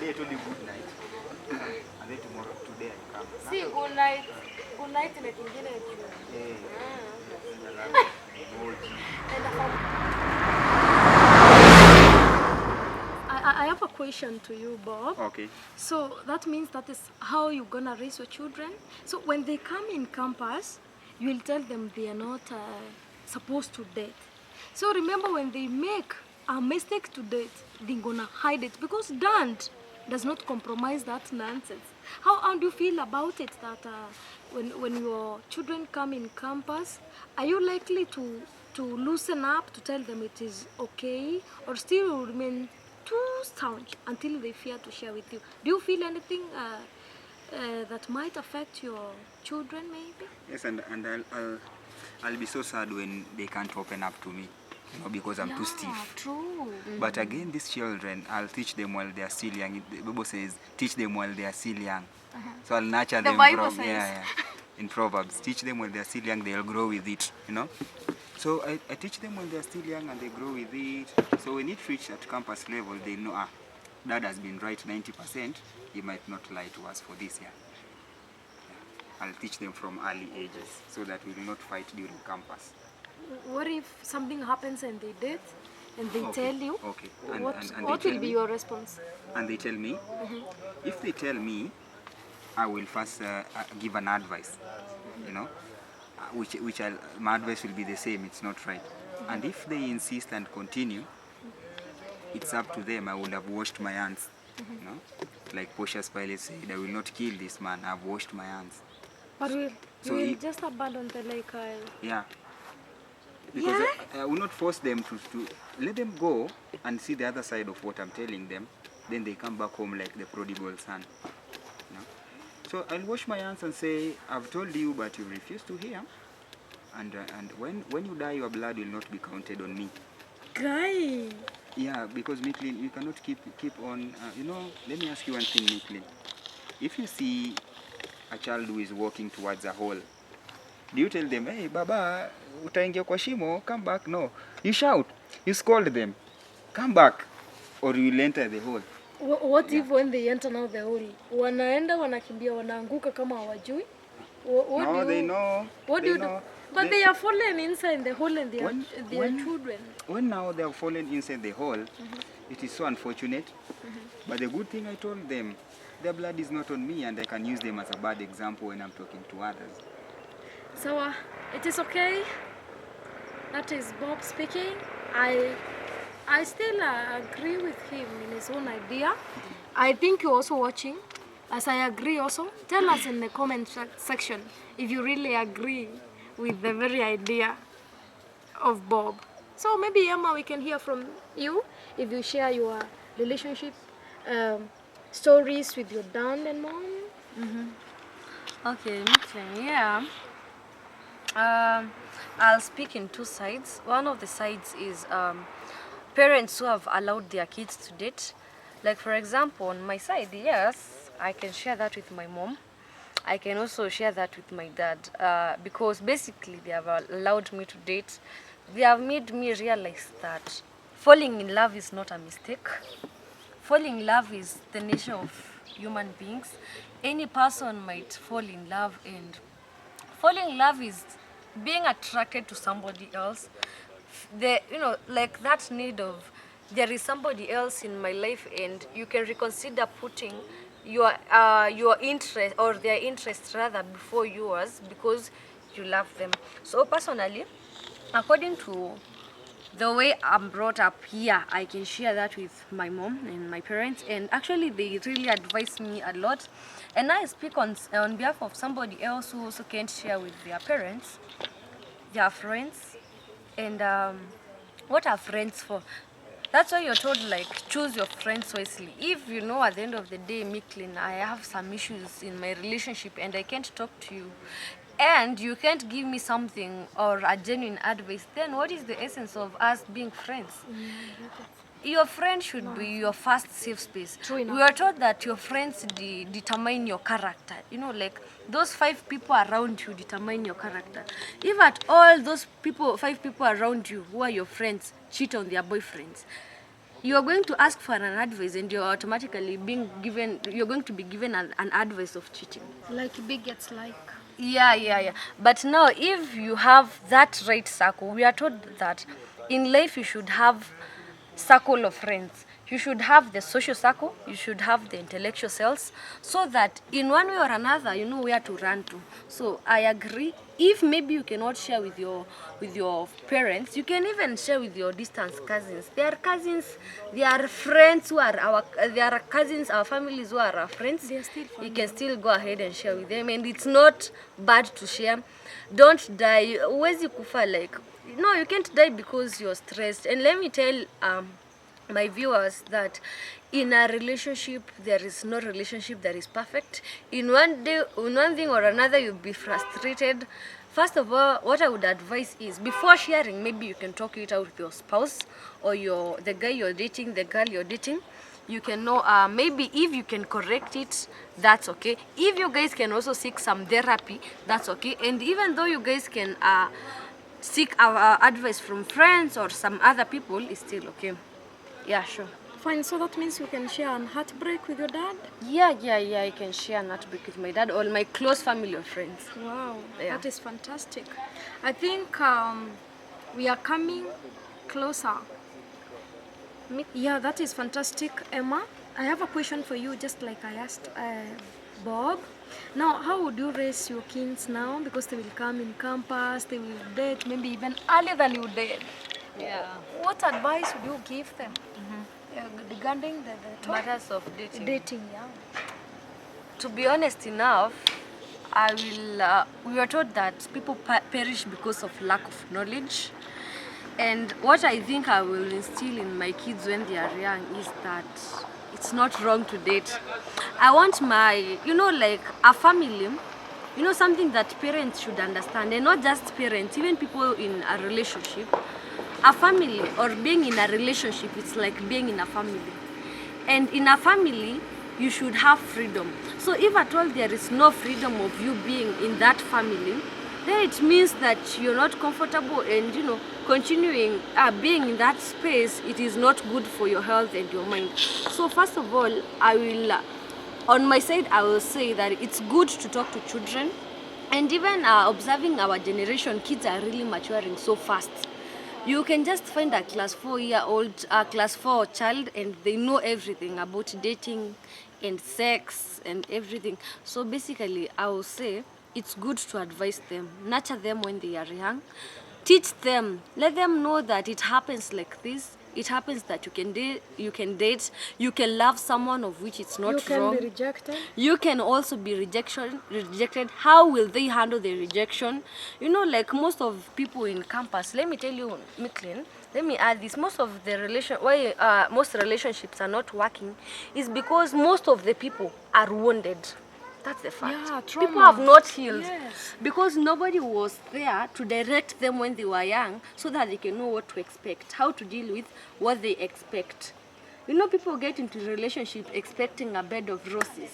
yesterday I told you good night. And then today I come. See, good night. Good night in a kingine. I have a question to you, Bob. Okay. So that means that is how you're gonna raise your children. So when they come in campus, you will tell them they are not supposed to date. So remember, when they make a mistake to date, they're gonna hide it because dance does not compromise that nonsense. How do you feel about it? That when your children come in campus, are you likely to loosen up to tell them it is okay, or still remain too staunch until they fear to share with you? Do you feel anything that might affect your children, maybe? Yes, and I'll be so sad when they can't open up to me, because I'm too stiff. True. But again, these children, I'll teach them while they are still young. The Bible says, teach them while they are still young. So I'll nurture them. The Bible says. In Proverbs, teach them when they are still young, they'll grow with it, So I teach them when they're still young and they grow with it. So when it reaches at campus level, they know, Dad has been right 90%, he might not lie to us for this year. I'll teach them from early ages so that we will not fight during campus. What if something happens and they date and they tell you? Okay. What will be your response? And they tell me? If they tell me, I will first give an advice, my advice will be the same, it's not right. And if they insist and continue, it's up to them. I will have washed my hands, like Portia's Pilate said, I will not kill this man, I've washed my hands. But you will just abandon the lake. Yeah. Because I will not force them to let them go and see the other side of what I'm telling them. Then they come back home like the prodigal son. So I'll wash my hands and say, I've told you, but you refuse to hear. And when you die, your blood will not be counted on me. Guy. Yeah, because Miklin, you cannot keep on. Let me ask you one thing, Miklin. If you see a child who is walking towards a hole, do you tell them, hey, Baba, utaingia kwa shimo, come back? No. You shout. You scold them. Come back. Or you will enter the hole. What if when they enter now the hole, wanaenda wanakimbia wanaanguka kama hawajui? No, they know. What do you do? But they are fallen inside the hole and they are children. When now they have fallen inside the hole, it is so unfortunate. But the good thing I told them, their blood is not on me and I can use them as a bad example when I'm talking to others. So it is okay. That is Bob speaking. I still agree with him in his own idea. I think you're also watching, as I agree also. Tell us in the comment section if you really agree with the very idea of Bob. So maybe, Emma, we can hear from you if you share your relationship stories with your dad and mom. Okay, yeah. I'll speak in two sides. One of the sides is parents who have allowed their kids to date. Like, for example, on my side, yes, I can share that with my mom. I can also share that with my dad because basically they have allowed me to date. They have made me realize that falling in love is not a mistake. Falling in love is the nature of human beings. Any person might fall in love, and falling in love is being attracted to somebody else. Like that need of, there is somebody else in my life, and you can reconsider putting your interest or their interest rather before yours because you love them. So personally, according to the way I'm brought up here, I can share that with my mom and my parents, and actually they really advise me a lot. And I speak on behalf of somebody else who also can't share with their parents, their friends, and what are friends for? That's why you're told, like, choose your friends wisely. If you know at the end of the day, Miklin, I have some issues in my relationship and I can't talk to you, and you can't give me something or a genuine advice, then what is the essence of us being friends? Your friend should be your first safe space. We are told that your friends determine your character. Like those 5 people around you determine your character. If at all those 5 people around you who are your friends cheat on their boyfriends, you are going to ask for an advice and you're automatically you're going to be given an advice of cheating. Like bigots, like. Yeah. But now, if you have that right circle, we are told that in life you should have circle of friends. You should have the social circle, you should have the intellectual cells, so that in one way or another, you know where to run to. So I agree. If maybe you cannot share with your parents, you can even share with your distant cousins. They are cousins, they are friends who are they are cousins, our families who are our friends. They are still family. You can still go ahead and share with them, and it's not bad to share. Don't die. Huwezi kufa, like, no, you can't die because you're stressed. And let me tell my viewers that in a relationship there is no relationship that is perfect. In one thing or another you'll be frustrated. First of all, what I would advise is, before sharing, maybe you can talk it out with your spouse or the guy you're dating, the girl you're dating. You can know, maybe if you can correct it, that's okay. If you guys can also seek some therapy, that's okay. And even though you guys can seek advice from friends or some other people, it's still okay. Yeah, sure. Fine, so that means you can share an heartbreak with your dad? Yeah, I can share an heartbreak with my dad or my close family or friends. Wow, Yeah. that is fantastic. I think we are coming closer. Yeah, that is fantastic, Emma. I have a question for you, just like I asked Bob. Now, how would you raise your kids now? Because they will come in campus, they will date, maybe even earlier than you did. Yeah. What advice would you give them regarding the topic? Matters of dating. Dating, yeah. To be honest enough, we were taught that people perish because of lack of knowledge. And what I think I will instill in my kids when they are young is that it's not wrong to date. I want like a family, something that parents should understand, and not just parents, even people in a relationship. A family or being in a relationship, it's like being in a family. And in a family, you should have freedom. So if at all there is no freedom of you being in that family, then it means that you're not comfortable, and continuing being in that space, it is not good for your health and your mind. So first of all, I will on my side, I will say that it's good to talk to children. And even observing our generation, kids are really maturing so fast. You can just find a class 4-year-old, class 4 child, and they know everything about dating and sex and everything. So basically, I will say it's good to advise them, nurture them when they are young, teach them, let them know that it happens like this. It happens that you can date, you can love someone of which it's not wrong. You can be rejected. You can also be rejected. How will they handle the rejection? Like most of people in campus, let me tell you, Miklin, let me add this. Most of the most relationships are not working is because most of the people are wounded. That's the fact. Yeah, trauma. People have not healed. Yes. Because nobody was there to direct them when they were young so that they can know what to expect, how to deal with what they expect. People get into relationship expecting a bed of roses.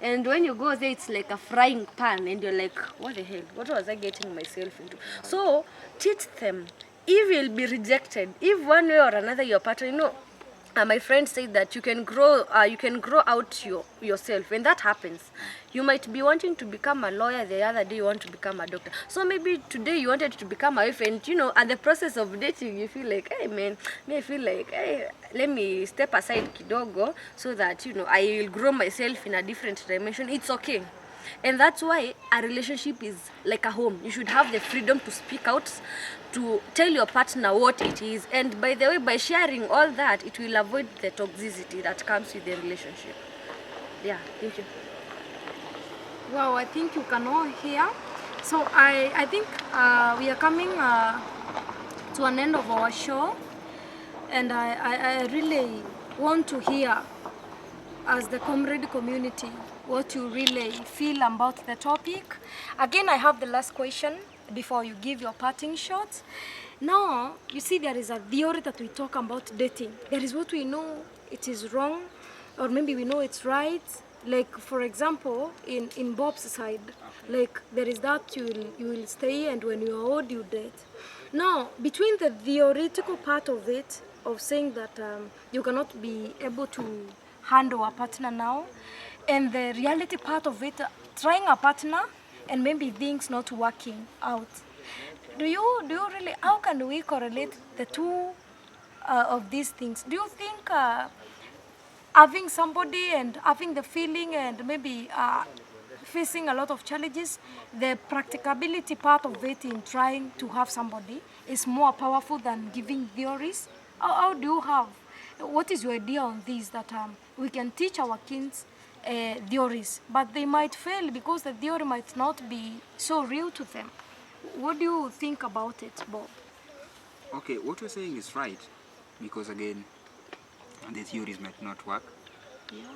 And when you go there, it's like a frying pan, and you're like, what the hell? What was I getting myself into? So teach them. If you'll be rejected, if one way or another your partner, my friend said that you can grow out yourself. When that happens, you might be wanting to become a lawyer, the other day you want to become a doctor. So maybe today you wanted to become a wife, and at the process of dating you feel like, hey man, I feel like, hey, let me step aside kidogo so that I will grow myself in a different dimension. It's okay. And that's why a relationship is like a home. You should have the freedom to speak out, to tell your partner what it is. And by the way, by sharing all that, it will avoid the toxicity that comes with the relationship. Yeah, thank you. Wow, I think you can all hear. So I think we are coming to an end of our show. And I really want to hear, as the Comrade community, what you really feel about the topic. Again, I have the last question before you give your parting shots. Now, you see, there is a theory that we talk about dating. There is what we know it is wrong, or maybe we know it's right. Like, for example, in Bob's side, like there is that you will stay, and when you are old, you date. Now, between the theoretical part of it of saying that you cannot be able to handle a partner now, and the reality part of it, trying a partner and maybe things not working out. Do you really, how can we correlate the two of these things? Do you think having somebody and having the feeling and maybe facing a lot of challenges, the practicability part of it in trying to have somebody is more powerful than giving theories? How do you have, what is your idea on this, that we can teach our kids theories, but they might fail because the theory might not be so real to them? What do you think about it, Bob? Okay, what you're saying is right, because again, the theories might not work,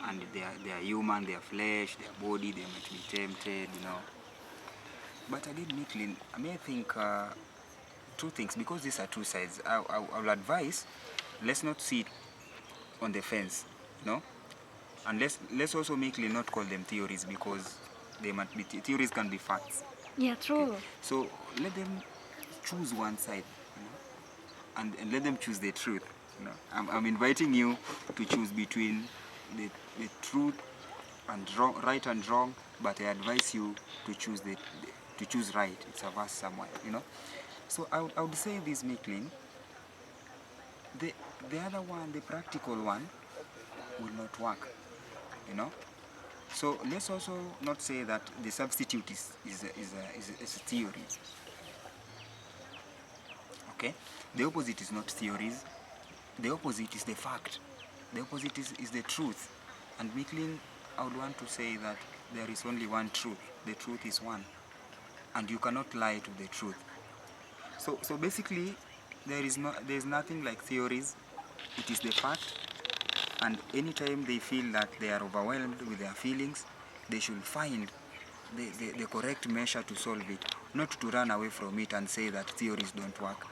and they are human, they are flesh, they are body, they might be tempted, you know. But again, Nicklin, I may think two things, because these are two sides. I will advise, let's not sit on the fence, you know, and let's also make not call them theories, because they might be theories can be facts. Yeah, true. Okay. So let them choose one side, you know, and let them choose the truth. You know, I'm inviting you to choose between the truth and wrong, right and wrong, but I advise you to choose to choose right. It's a verse somewhere, you know. So I would say this, Micklin, the other one, the practical one, will not work, you know. So let's also not say that the substitute is a theory. Okay, the opposite is not theories. The opposite is the fact. The opposite is the truth. And Micklin, I would want to say that there is only one truth. The truth is one, and you cannot lie to the truth. So basically, there is nothing like theories. It is the fact. And anytime they feel that they are overwhelmed with their feelings, they should find the correct measure to solve it, not to run away from it and say that theories don't work.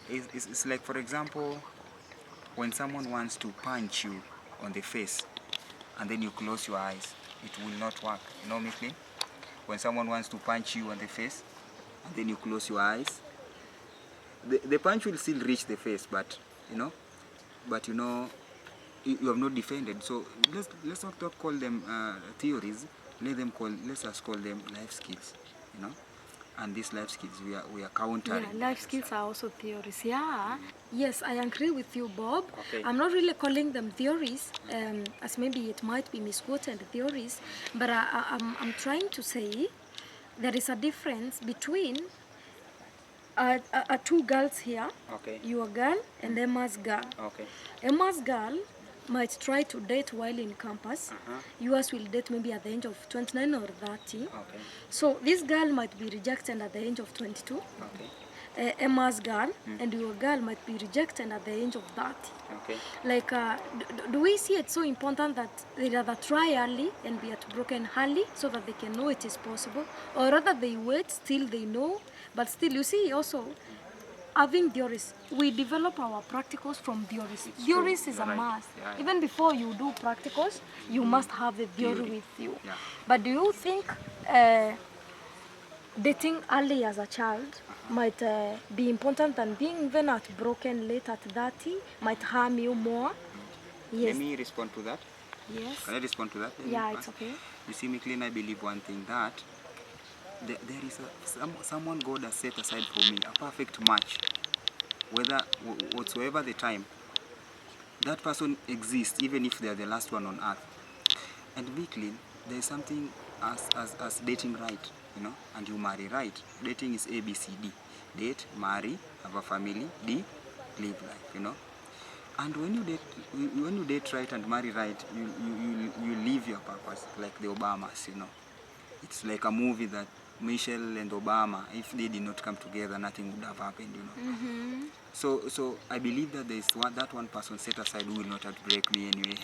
It's like, for example, when someone wants to punch you on the face and then you close your eyes, it will not work. You know, Micklin? When someone wants to punch you on the face and then you close your eyes, the punch will still reach the face, but you know, you have not defended. So let's not call them theories. Let's just call them life skills, you know. And these life skills we are countering. Yeah, life skills are also theories. Yeah. Yes, I agree with you, Bob. Okay. I'm not really calling them theories, as maybe it might be misquoted theories, but I'm trying to say there is a difference between two girls here. Okay. Your girl and Emma's girl. Okay. Emma's girl might try to date while in campus. Yours will date maybe at the age of 29 or 30. Okay. So this girl might be rejected at the age of 22. Okay. Emma's girl and your girl might be rejected at the age of 30. Okay. Like, do we see it so important that they rather try early and be heartbroken early so that they can know it is possible, or rather they wait till they know, but still, you see, also having theories, we develop our practicals from theories. It's Theories true. is You're a right. must. Yeah, yeah. Even before you do practicals, you must have the theory with you. Yeah. But do you think dating early as a child might be important than being even heartbroken late at 30 might harm you more? Yes. Let me respond to that. Yes. Can I respond to that? Yeah, it's okay. You see, Micklin, I believe one thing, that there is someone God has set aside for me, a perfect match, whatsoever the time. That person exists, even if they are the last one on earth. And Micklin, there is something as dating right, you know, and you marry right. Dating is A, B, C, D. Date, marry, have a family, D, live life, you know. And when you date right and marry right, you live your purpose, like the Obamas, you know. It's like a movie that Michelle and Obama, if they did not come together, nothing would have happened, you know. Mm-hmm. So I believe that there is that one person set aside who will not outbreak me anyway.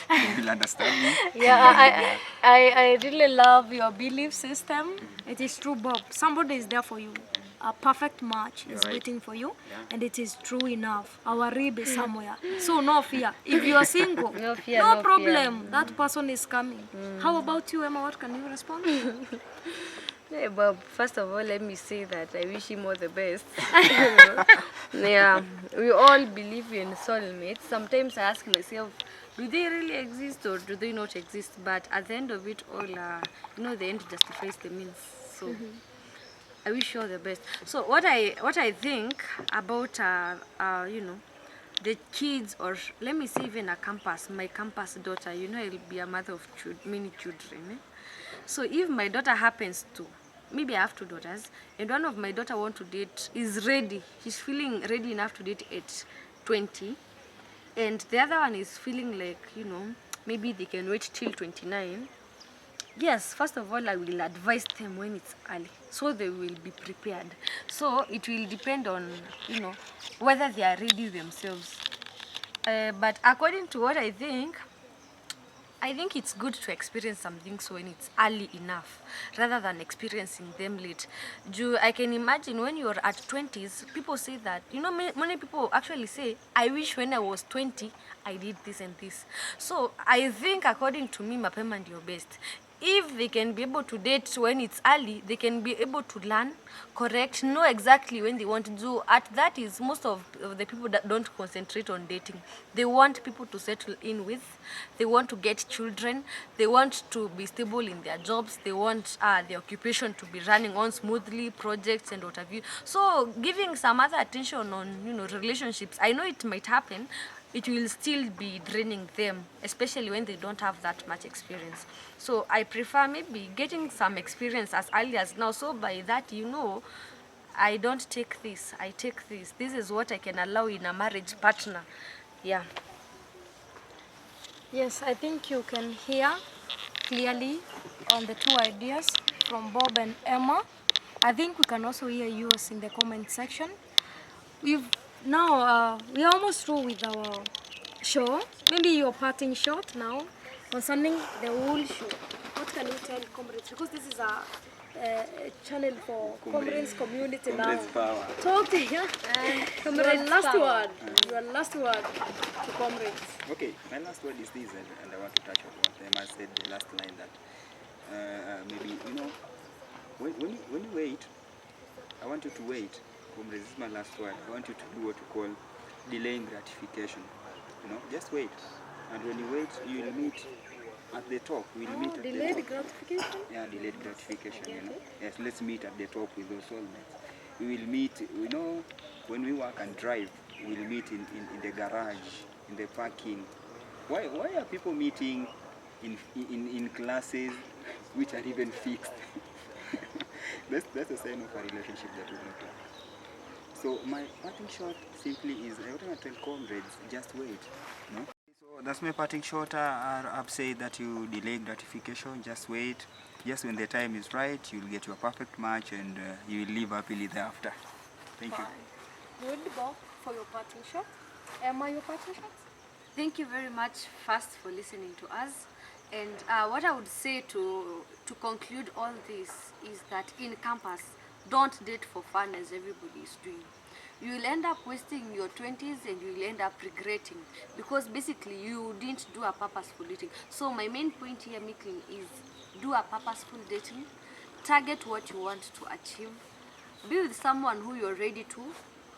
They will understand me. Yeah, I really love your belief system. It is true, Bob. Somebody is there for you. A perfect match is right. waiting for you, Yeah. and it is true enough. Our rib is somewhere. So no fear. If you are single, No fear, no no problem. That person is coming. How about you, Emma? What can you respond? Hey, Bob, first of all, let me say that I wish him all the best. Yeah, we all believe in soulmates. Sometimes I ask myself, do they really exist or do they not exist? But at the end of it all, the end justifies the means. So I wish you all the best. So what I think about the kids, or let me say even a campus, my campus daughter, I'll be a mother of many children. So if my daughter happens to, maybe I have two daughters, and one of my daughter want to date, is ready, she's feeling ready enough to date at 20, and the other one is feeling like, maybe they can wait till 29. Yes, first of all, I will advise them when it's early, so they will be prepared. So it will depend on, whether they are ready themselves. But according to what I think it's good to experience some things when it's early enough, rather than experiencing them late. I can imagine when you're at 20s, people say that, many people actually say, I wish when I was 20, I did this and this. So I think according to me, mapema ndio best. If they can be able to date when it's early, they can be able to learn, correct, know exactly when they want to do. At that is most of the people that don't concentrate on dating. They want people to settle in with. They want to get children. They want to be stable in their jobs. They want their occupation to be running on smoothly, projects and what have you. So giving some other attention on, relationships, I know it might happen, it will still be draining them, especially when they don't have that much experience. So I prefer maybe getting some experience as early as now. So by that, I don't take this, I take this. This is what I can allow in a marriage partner. Yeah. Yes, I think you can hear clearly on the two ideas from Bob and Emma. I think we can also hear yours in the comment section. We are almost through with our show. Maybe your parting shot now concerning the whole show. What can you tell comrades? Because this is a channel for comrades community Comrades now. power. Talk to you. Comrades Your last power. word. Your last word to comrades. Okay, my last word is this, and I want to touch on what Emma said, the last line, that maybe, when you wait, I want you to wait. Comrades, this is my last word. I want you to do what you call delaying gratification. Just wait. And when you wait, you will meet at the top. We'll meet at the Delayed top. gratification? Yeah, delayed gratification, Yes, let's meet at the top with those soulmates. We will meet, when we work and drive, we'll meet in the garage, in the parking. Why are people meeting in classes which are even fixed? That's a sign of a relationship that will not work. So my parting shot simply is, I want to tell comrades, just wait. So that's my parting shot. I've said that you delay gratification, just wait. Just when the time is right, you'll get your perfect match, and you will live happily thereafter. Thank you. Good, Bob, for your parting shot. Emma, your parting shot? Thank you very much first for listening to us. And what I would say to conclude all this is that in campus, don't date for fun as everybody is doing. You will end up wasting your 20s and you will end up regretting, because basically you didn't do a purposeful dating. So my main point here, Mickling, is do a purposeful dating. Target what you want to achieve. Be with someone who you're ready to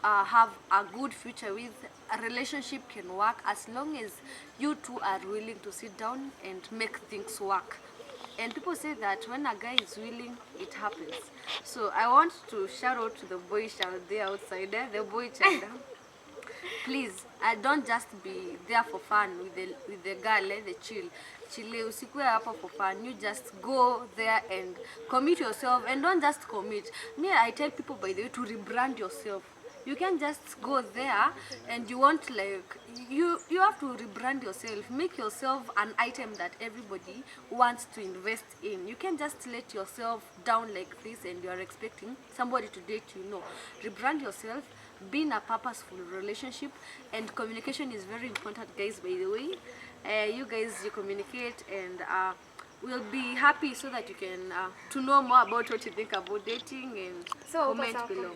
have a good future with. A relationship can work as long as you two are willing to sit down and make things work. And people say that when a guy is willing, it happens. So I want to shout out to the boy child there outside there, the boy child. Please, don't just be there for fun with the girl, the chill. Usikue hapo for fun. You just go there and commit yourself, and don't just commit. Me, I tell people, by the way, to rebrand yourself. You can just go there and you want, like, you have to rebrand yourself. Make yourself an item that everybody wants to invest in. You can't just let yourself down like this and you are expecting somebody to date you. No, rebrand yourself. Be in a purposeful relationship, and communication is very important, guys, by the way. You guys, you communicate, and we'll be happy so that you can to know more about what you think about dating, and So, comment Soko. below.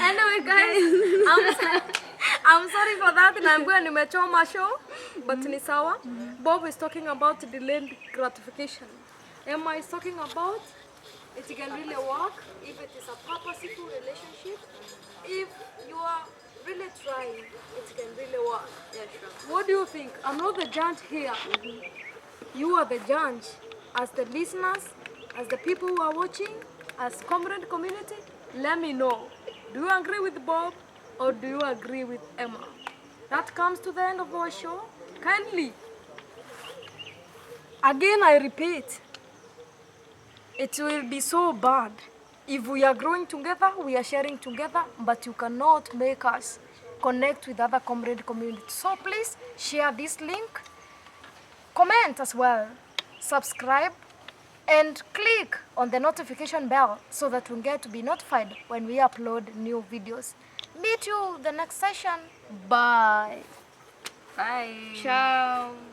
Anyway, guys, I'm sorry for that, and I'm going to nimechoma show, but ni sawa. Bob is talking about delayed gratification. Emma is talking about, it can really work if it is a purposeful relationship. If you are really trying, it can really work. Yeah, sure. What do you think? I'm not the judge here. You are the judge. As the listeners, as the people who are watching, as Comrade community, let me know. Do you agree with Bob or do you agree with Emma? That comes to the end of our show. Kindly. Again, I repeat, it will be so bad if we are growing together, we are sharing together, but you cannot make us connect with other Comrade communities. So please share this link, comment as well, subscribe, and click on the notification bell so that we get to be notified when we upload new videos. Meet you the next session. Bye. Bye. Ciao.